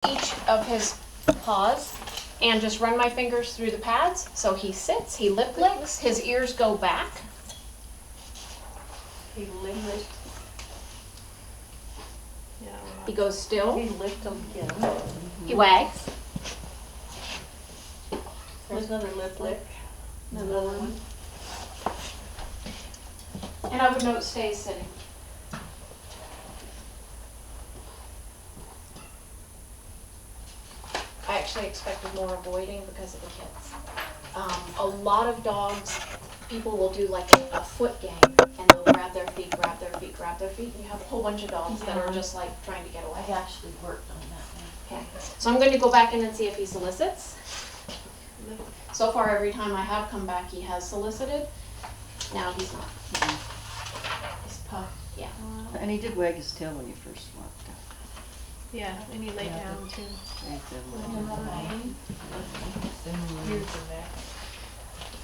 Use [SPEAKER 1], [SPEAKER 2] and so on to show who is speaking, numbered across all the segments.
[SPEAKER 1] each of his paws and just run my fingers through the pads. So he sits, he lip licks, his ears go back.
[SPEAKER 2] He licked. Yeah.
[SPEAKER 1] He goes still.
[SPEAKER 2] He licked them again.
[SPEAKER 1] He wags.
[SPEAKER 2] There's another lip lick. Another one.
[SPEAKER 1] And I would note stays sitting. I actually expected more avoiding because of the kids. A lot of dogs, people will do like a foot gang and they'll grab their feet, grab their feet, grab their feet, and you have a whole bunch of dogs that are just like trying to get away.
[SPEAKER 2] I actually worked on that one.
[SPEAKER 1] Okay. So I'm going to go back in and see if he solicits. So far, every time I have come back, he has solicited. Now he's not. He's puffed. Yeah.
[SPEAKER 3] And he did wag his tail when you first walked up.
[SPEAKER 4] Yeah, and he laid down too.
[SPEAKER 3] Right there,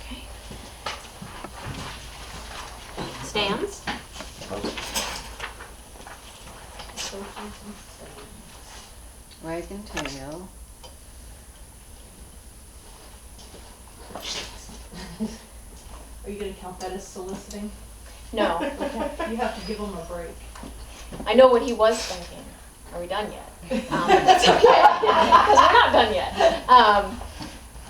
[SPEAKER 1] Okay. Stands.
[SPEAKER 3] wagging tail.
[SPEAKER 2] Are you gonna count that as soliciting?
[SPEAKER 1] No.
[SPEAKER 2] You have to give them a break.
[SPEAKER 1] I know what he was thinking. Are we done yet? That's okay, because we're not done yet.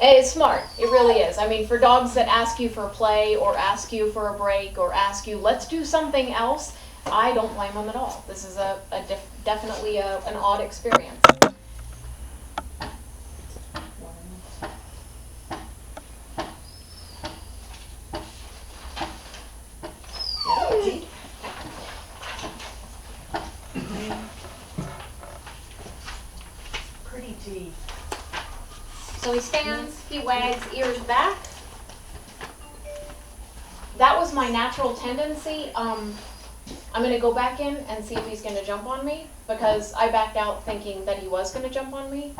[SPEAKER 1] It's smart. It really is. I mean, for dogs that ask you for play or ask you for a break or ask you, let's do something else, I don't blame them at all. This is definitely an odd experience.
[SPEAKER 2] Pretty deep.
[SPEAKER 1] So he stands, he wags, ears back. That was my natural tendency. I'm going to go back in and see if he's going to jump on me, because I backed out thinking that he was going to jump on me.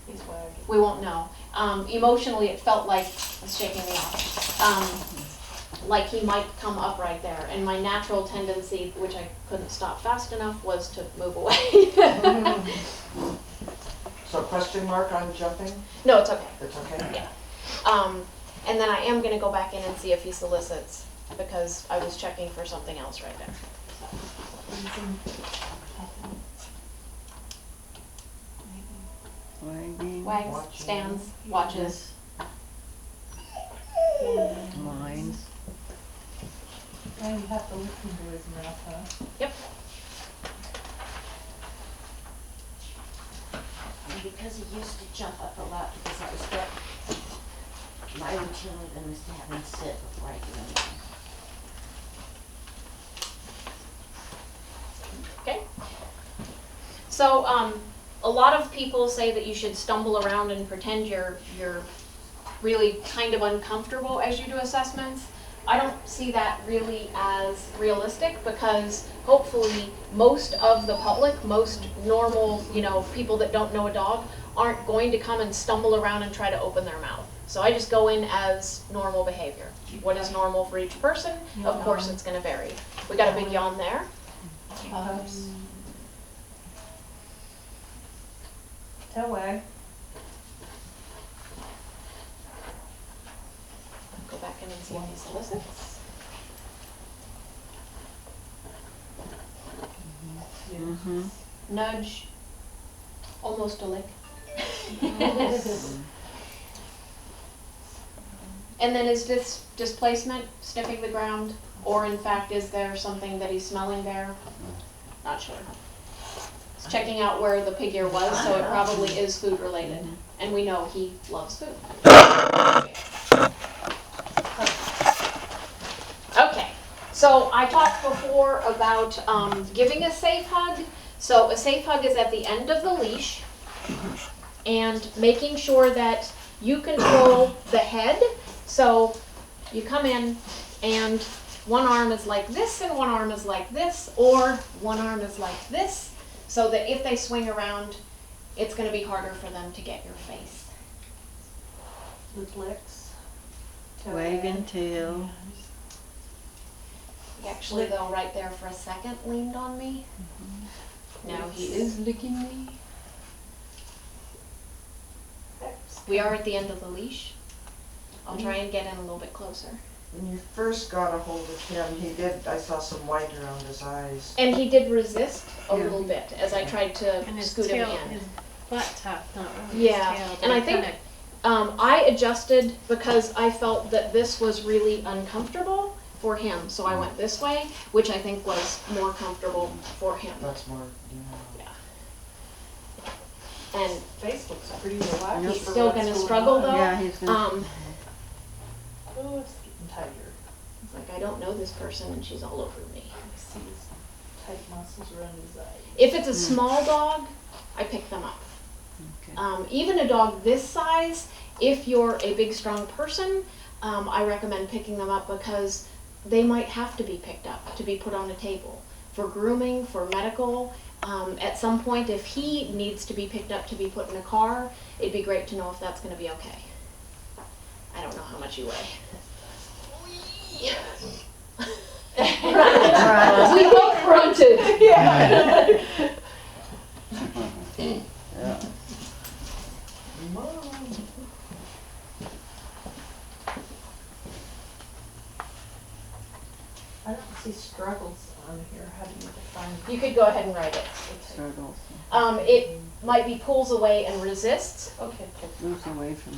[SPEAKER 2] He's wagging.
[SPEAKER 1] We won't know. Emotionally, it felt like it's shaking me off. Like he might come up right there. And my natural tendency, which I couldn't stop fast enough, was to move away.
[SPEAKER 5] So question mark on jumping?
[SPEAKER 1] No, it's okay.
[SPEAKER 5] It's okay?
[SPEAKER 1] Yeah. And then I am going to go back in and see if he solicits, because I was checking for something else right there.
[SPEAKER 3] Wagging.
[SPEAKER 1] Wags,
[SPEAKER 5] Watching.
[SPEAKER 1] stands, watches.
[SPEAKER 3] Lines.
[SPEAKER 2] And you have to listen to his mouth, huh?
[SPEAKER 1] Yep.
[SPEAKER 6] And because he used to jump up a lot, because that was what my routine with him, is to have him sit before I do anything.
[SPEAKER 1] Okay. So a lot of people say that you should stumble around and pretend you're really kind of uncomfortable as you do assessments. I don't see that really as realistic, because hopefully most of the public, most normal, people that don't know a dog, aren't going to come and stumble around and try to open their mouth. So I just go in as normal behavior. What is normal for each person? Of course it's going to vary. We got a big yawn there.
[SPEAKER 2] Tail wag.
[SPEAKER 1] Go back in and see if he solicits.
[SPEAKER 3] Mm-hmm.
[SPEAKER 1] Nudge, almost a lick. And then is this displacement, sniffing the ground, or in fact is there something that he's smelling there? Not sure. It's checking out where the pig ear was, so it probably is food related. And we know he loves food. Okay, so I talked before about giving a safe hug. So a safe hug is at the end of the leash, and making sure that you control the head. So you come in and one arm is like this and one arm is like this, or one arm is like this, so that if they swing around, it's going to be harder for them to get your face.
[SPEAKER 2] Lip licks. Tail
[SPEAKER 3] Wagging
[SPEAKER 2] wag.
[SPEAKER 3] tail.
[SPEAKER 1] He actually, though, right there for a second leaned on me. Now he is licking me. We are at the end of the leash. I'll try and get in a little bit closer.
[SPEAKER 5] When you first got a hold of him, I saw some white around his eyes.
[SPEAKER 1] And he did resist a
[SPEAKER 5] Yeah.
[SPEAKER 1] little bit as I tried to
[SPEAKER 4] And his
[SPEAKER 1] scoot him
[SPEAKER 4] tail,
[SPEAKER 1] in.
[SPEAKER 4] his butt tucked, not really
[SPEAKER 1] Yeah,
[SPEAKER 4] his tail.
[SPEAKER 1] and I
[SPEAKER 4] but
[SPEAKER 1] think-
[SPEAKER 4] kinda-
[SPEAKER 1] I adjusted because I felt that this was really uncomfortable for him, so I went this way, which I think was more comfortable for him.
[SPEAKER 5] That's more, yeah.
[SPEAKER 1] And
[SPEAKER 2] Face looks pretty relaxed.
[SPEAKER 1] he's
[SPEAKER 2] for
[SPEAKER 1] still
[SPEAKER 2] what's
[SPEAKER 1] gonna
[SPEAKER 2] going
[SPEAKER 1] struggle
[SPEAKER 2] on.
[SPEAKER 1] though.
[SPEAKER 3] Yeah, he's gonna.
[SPEAKER 2] Oh, it's getting tighter.
[SPEAKER 1] It's like, I don't know this person and she's all over me.
[SPEAKER 2] I see his tight muscles around his eyes.
[SPEAKER 1] If it's a small dog, I pick them up.
[SPEAKER 3] Okay.
[SPEAKER 1] Even a dog this size, if you're a big, strong person, I recommend picking them up because they might have to be picked up to be put on a table for grooming, for medical. At some point, if he needs to be picked up to be put in a car, it'd be great to know if that's going to be okay. I don't know how much you weigh. We both grunted.
[SPEAKER 2] Yeah.
[SPEAKER 3] Yeah.
[SPEAKER 2] I don't see struggles on here. How do you define?
[SPEAKER 1] You could go ahead and write it.
[SPEAKER 3] Struggles.
[SPEAKER 1] It might be pulls away and resists.
[SPEAKER 2] Okay.
[SPEAKER 3] Moves away from.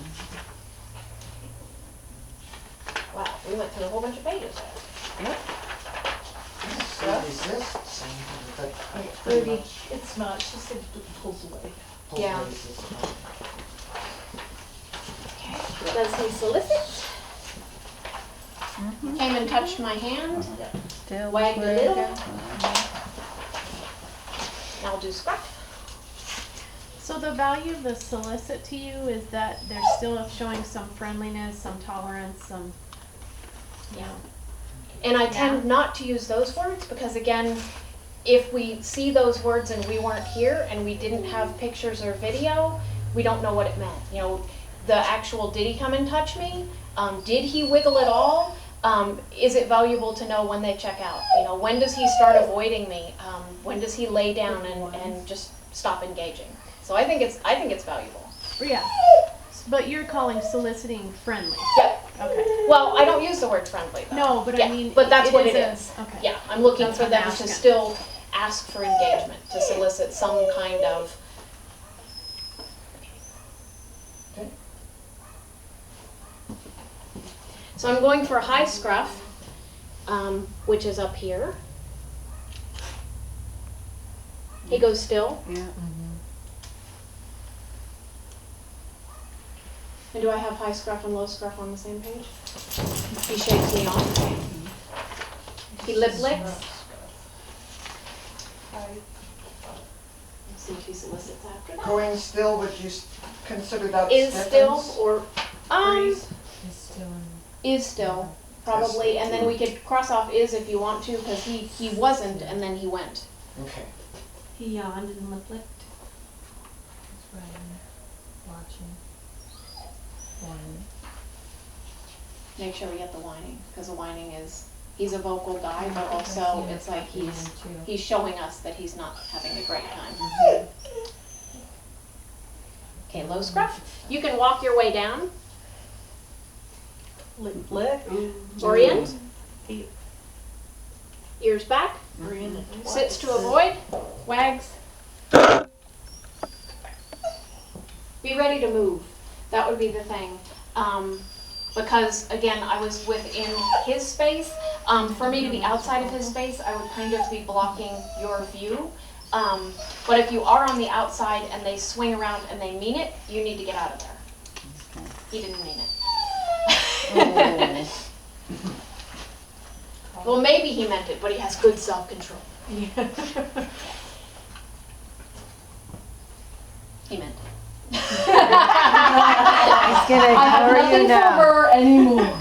[SPEAKER 1] Wow, we went through a whole bunch of pages there.
[SPEAKER 5] So resist, but pretty
[SPEAKER 2] Pretty.
[SPEAKER 5] much
[SPEAKER 2] It's not. She said it pulls away.
[SPEAKER 5] full
[SPEAKER 1] Yeah.
[SPEAKER 5] resist.
[SPEAKER 1] Does he solicit? Came and touched my hand.
[SPEAKER 3] Tail
[SPEAKER 1] Wag a
[SPEAKER 3] wag.
[SPEAKER 1] little. I'll do scruff.
[SPEAKER 4] So the value of the solicit to you is that they're still showing some friendliness, some tolerance, some, you know.
[SPEAKER 1] And I tend not to use those words because again, if we see those words and we weren't here and we didn't have pictures or video, we don't know what it meant. You know, the actual did he come and touch me? Did he wiggle at all? Is it valuable to know when they check out? You know, when does he start avoiding me? When does he lay down and just stop engaging? So I think it's valuable.
[SPEAKER 4] Yeah, but you're calling soliciting friendly.
[SPEAKER 1] Yep.
[SPEAKER 4] Okay.
[SPEAKER 1] Well, I don't use the word friendly though.
[SPEAKER 4] No, but
[SPEAKER 1] Yeah,
[SPEAKER 4] I mean.
[SPEAKER 1] but that's what it
[SPEAKER 4] a-
[SPEAKER 1] is.
[SPEAKER 4] Okay.
[SPEAKER 1] Yeah, I'm looking
[SPEAKER 4] That's
[SPEAKER 1] for
[SPEAKER 4] what
[SPEAKER 1] them
[SPEAKER 4] I'm
[SPEAKER 1] to
[SPEAKER 4] asking.
[SPEAKER 1] still ask for engagement, to solicit some kind of.
[SPEAKER 5] Okay.
[SPEAKER 1] So I'm going for high scruff, which is up here. He goes still.
[SPEAKER 3] Yeah.
[SPEAKER 1] And do I have high scruff and low scruff on the same page? He shakes me off. He lip licks. Let's see if he solicits after that.
[SPEAKER 5] Going still, would you consider that
[SPEAKER 1] Is still
[SPEAKER 5] stiffens?
[SPEAKER 1] or
[SPEAKER 2] Freeze. Is still in.
[SPEAKER 1] is still probably, and then we could cross off is if you want to, because he wasn't and then he went.
[SPEAKER 5] Okay.
[SPEAKER 6] He yawned and lip licked.
[SPEAKER 2] He's right in there, watching. One.
[SPEAKER 1] Make sure we get the whining, because the whining is, he's a vocal guy, but also it's like he's showing us that he's not having a great time. Okay, low scruff. You can walk your way down,
[SPEAKER 2] Lick, lick.
[SPEAKER 1] orient,
[SPEAKER 2] Feet.
[SPEAKER 1] ears back,
[SPEAKER 2] Orient.
[SPEAKER 1] sits to avoid, wags. Be ready to move. That would be the thing. Because again, I was within his space. For me to be outside of his space, I would kind of be blocking your view. But if you are on the outside and they swing around and they mean it, you need to get out of there. He didn't mean it.
[SPEAKER 3] Oh.
[SPEAKER 1] Well, maybe he meant it, but he has good self-control.
[SPEAKER 2] Yeah.
[SPEAKER 1] He meant it.
[SPEAKER 3] He's gonna
[SPEAKER 1] I have
[SPEAKER 3] ignore you
[SPEAKER 1] nothing for
[SPEAKER 3] now.
[SPEAKER 1] her anymore.